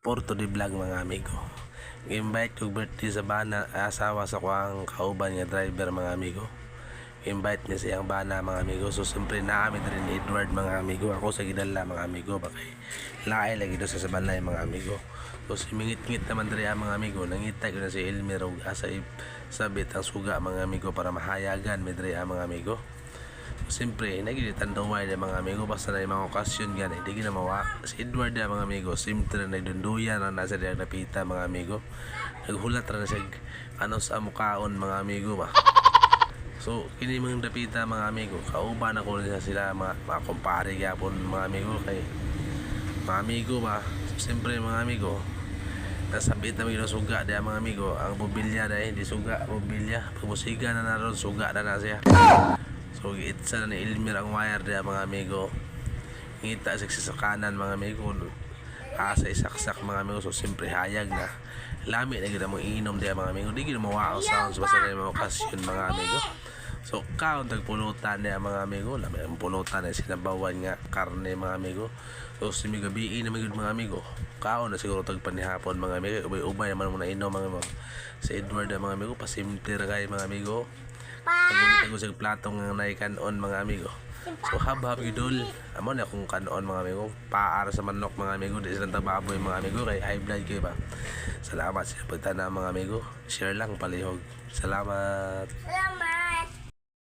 Porto de Vlog mga amigo. Invite ko birthday sa bana asawa sa kuang kauban nga driver mga amigo. Invite niya siyang bana mga amigo. So siyempre naamit rin ni Edward mga amigo. Ako sa gidala mga amigo. Bakay laay lagi doon sa sabalay mga amigo. So simingit-ngit naman rin mga amigo. Nangitay ko na si Elmer og asa sabit ang suga mga amigo para mahayagan midri mga amigo. Siyempre, nagilitan daw wala mga amigo basta na yung mga okasyon gani, di ginamawa. Si Edward na mga amigo, siyempre nagdunduyan na nasa diyan napita mga amigo. Naghulat na siya ano sa mukaon mga amigo ba. So, kini mga napita mga amigo, kauban ako nila sila mga kumpare gyapon mga amigo kay mga amigo ba. So, siyempre mga amigo, nasabit na mga suga diya mga amigo. Ang mobilya na hindi suga, mobilya. Pagmusiga na naroon, suga na siya. So giitsa na ni Elmer ang wire diya mga amigo. Ngita sa kanan mga amigo. Asa isaksak mga amigo. So siyempre hayag na. Lami na gina mong inom diya mga amigo. Di gina mawao sounds basta na yung mga okasyon mga amigo. So kaon tagpulutan niya mga amigo. Lami ang pulutan na sinabawan nga karne mga amigo. So simigabiin na mga amigo. Kaon na siguro tagpanihapon mga amigo. Ubay-ubay naman muna inom mga amigo. Si Edward na mga amigo. Pasimple na kayo mga amigo. Tagulit sa platong nga naikanon mga amigo. So hab-hab idol. Amo na kung kanon mga amigo. Paar sa manok mga amigo. Di silang tababoy mga amigo. Kay high blood kayo ba. Salamat sa pagtana mga amigo. Share lang palihog. Salamat.